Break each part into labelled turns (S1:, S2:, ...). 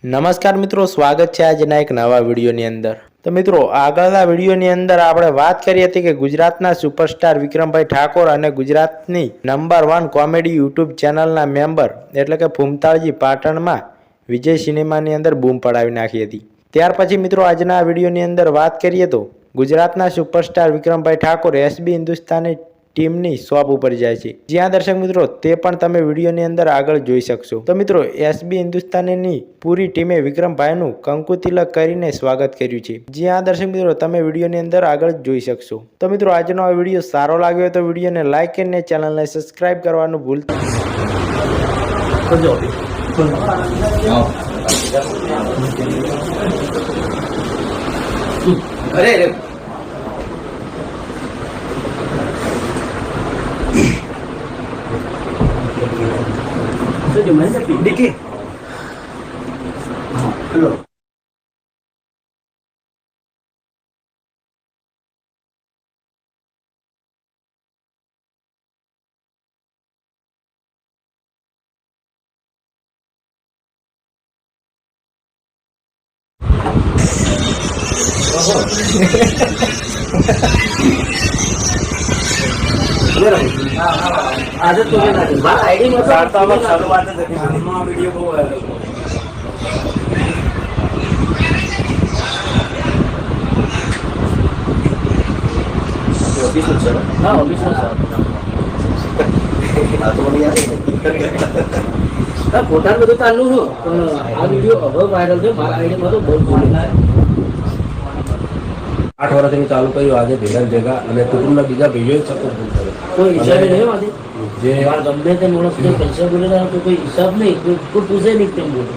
S1: નમસ્કાર મિત્રો, સ્વાગત છે આજના એક નવા વિડીયોની અંદર। તો મિત્રો, આગળના વિડીયોની અંદર આપણે વાત કરી હતી કે ગુજરાતના સુપરસ્ટાર વિક્રમભાઈ ઠાકોર અને ગુજરાતની નંબર 1 કોમેડી યુટ્યુબ ચેનલના મેમ્બર એટલે કે ફૂમતાળજી પાટણમાં વિજય સિનેમાની અંદર બૂમ પડાવી નાખી હતી। ત્યાર પછી મિત્રો, આજના વિડીયોની અંદર વાત કરીએ તો ગુજરાતના સુપરસ્ટાર વિક્રમભાઈ ઠાકોર એસબી હિન્દુસ્તાની ટીમની શોપ ઉપર જાય છે, જ્યાં દર્શક મિત્રો તે પણ તમે વિડીયોની અંદર આગળ જોઈ શકશો। તો મિત્રો, એસબી હિન્દુસ્તાનીની પૂરી ટીમે વિક્રમભાઈનું કંકુ તિલક કરીને સ્વાગત કર્યું છે, જ્યાં દર્શક મિત્રો તમે વિડીયોની અંદર આગળ જોઈ શકશો। તો મિત્રો, આજનો આ વિડીયો સારો લાગ્યો તો વિડીયોને લાઈક કરીને ચેનલને સબસ્ક્રાઇબ કરવાનું ભૂલતા
S2: देखिए हेलो आदत तो आईडी में शुरुआत वीडियो को फोटा બધું ચાલુ છે પણ આ વિડિયો હવે વાયરલ છે મારા આઈડી માં તો બહુ બોલે 8 વર્ષથી ચાલુ કર્યું આજે ભેગા અને કુટુંબના બીજા ભાઈઓએ સપોર્ટ કર્યો કોઈ હિસાબ નહીં આજે જે ગમે તે માણસને પૈસા બોલેલા તો કોઈ હિસાબ નહીં કોઈ પૂછે નહીં તેમ બોલે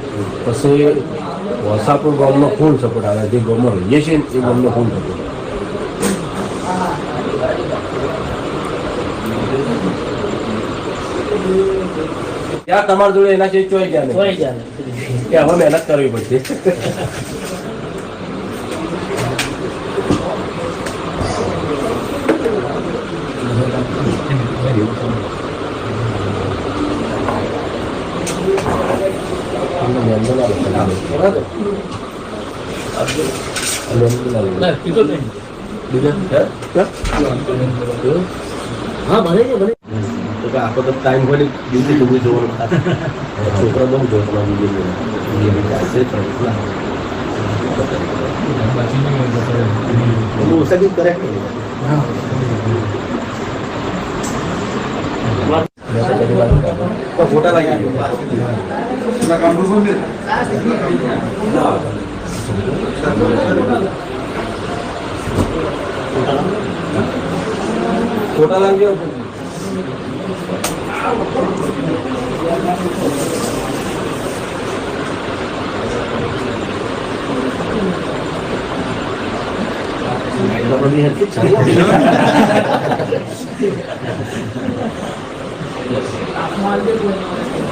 S2: પછી વસાપુર ગામનો ફૂલ સપોર્ટ આવે જે ગામમાં રહીએ છીએ એ ગામનો ફૂલ સપોર્ટ ત્યાં તમારા જોડે એના છે ચોઈ જાય કે હવે મહેનત કરવી પડશે हाँ भले तो आपको तो टाइम हो ड्यूटी तुम्हें जो छोकरा बहू जो उसका भी करेक्ट फोटा लगी फोटा लग गया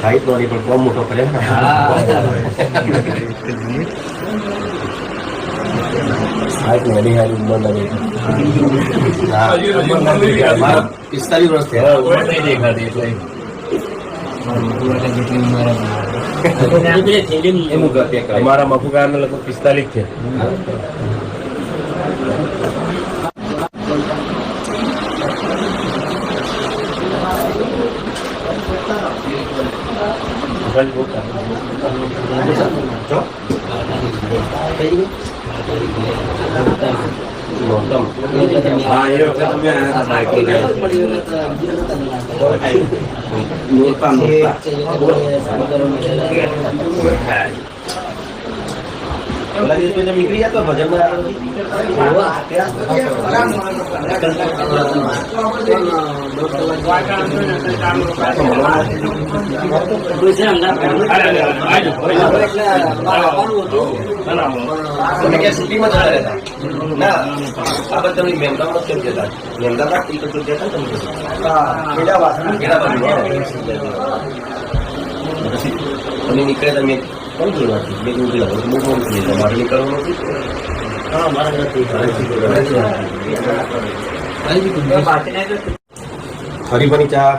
S2: हाइट वाली पर कम मोटो करे हाइट मेरी है उम्र लगे हमारा 45 वर्ष है उम्र नहीं देखा थी हमारा मफुकार में लगभग 45 थे हाँ ये निकली जाता भजन में सिटी में ना अब તમે મેમદાવાદ કેમ જતા મેમદાવાદ ટિકિટ તો જતા તમે તમે નીકળે તમે કોણ જોડવાથી બે ઉભી લાવો બહુ કોણ છે તમારે નીકળવાનું નથી હા મારા નથી ફરી ફરી ચા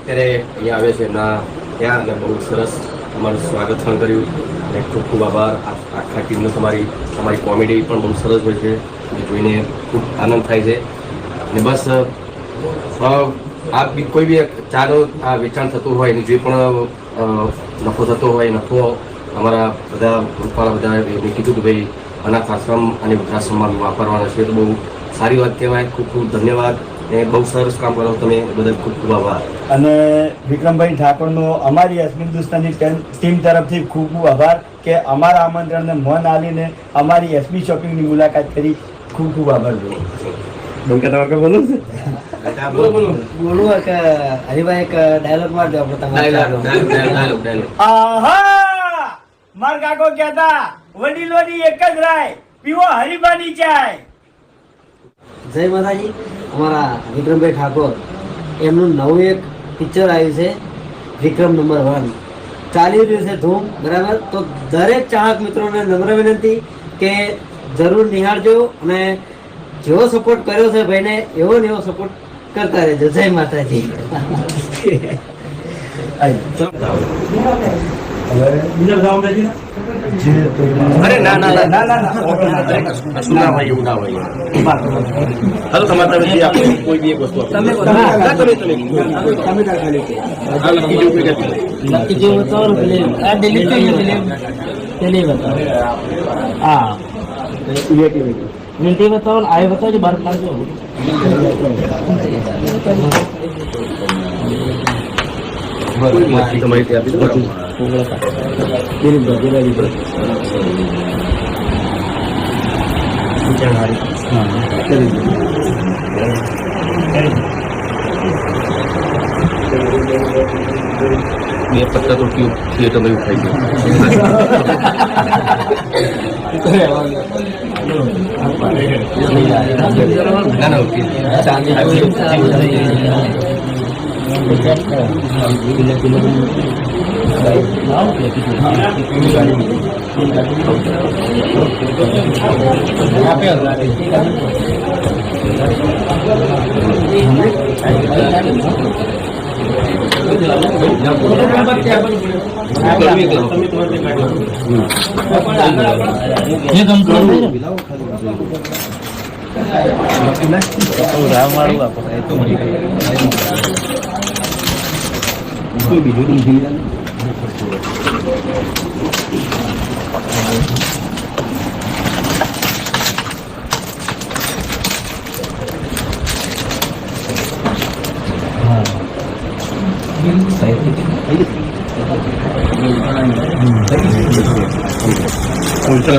S3: અત્યારે અહીંયા આવે છે એમના ત્યાં અને બહુ સરસ અમારું સ્વાગત પણ કર્યું અને ખૂબ ખૂબ આભાર. આખા ટીમનો તમારી કોમેડી પણ બહુ સરસ હોય છે અને જોઈને ખૂબ આનંદ થાય છે. અને બસ આ કોઈ બી ચાનો આ વેચાણ થતું હોય અને જે પણ નફો થતો હોય નફો અમારા બધા ગ્રુપવાળા બધા એમને કીધું કે ભાઈ અનાથ આશ્રમ અને વૃદ્ધાશ્રમમાં વાપરવાના છે તો બહુ સારી વાત કહેવાય. ખૂબ ખૂબ ધન્યવાદ અને બહુ સરસ કામ કરો તમે બદલ ખૂબ ખૂબ આભાર.
S4: અને વિક્રમભાઈ ઠાકોરનો અમારી એસબી હિન્દુસ્તાની ટીમ તરફથી ખૂબ ખૂબ આભાર કે અમારા આમંત્રણને મન આલીને અમારી એસબી શોપિંગની મુલાકાત કરી. ખૂબ ખૂબ આભાર.
S5: બોલું કે હરિભાઈ એક ડાયલોગ મારજો આપણે તમારે.
S4: આહા માર કાકો કહેતા વડીલોની એક જ રાય પીવો હરિભાની ચાય.
S5: જય માતાજી. અમારા વિક્રમભાઈ ઠાકોર એમનું નવું એક પિક્ચર આવ્યું છે વિક્રમ નંબર 1 ચાલી રહ્યું છે ધૂમ બરાબર. તો દરેક ચાહક મિત્રોને નમ્ર વિનંતી કે જરૂર નિહાળજો અને જેવો સપોર્ટ કર્યો છે ભાઈને એવો ને એવો સપોર્ટ કરતા રહેજો. જય માતાજી.
S3: અરે ના ના ના ના ના ભાઈ એવું ના હોય. હાલો તમારે તમે જે આપો કોઈ બી એક વસ્તુ આપો. તમે
S5: નક્કી જેવું બતાવો ને આ ડિલીટ થઈ ગયું. પેલી બતાવો. હા મિલતી બતાવો ને આ બતાવજો બહાર કાઢજો.
S3: તમારી ત્યાં આપી દો. બે પત્તા તો થિયેટર માં ખાઈ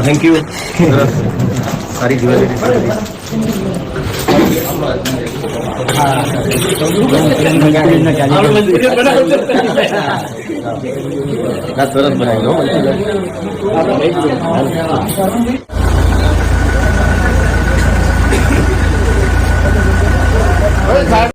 S3: થેન્ક યુ. સારી દિવાળી સરસ બનાવી દો.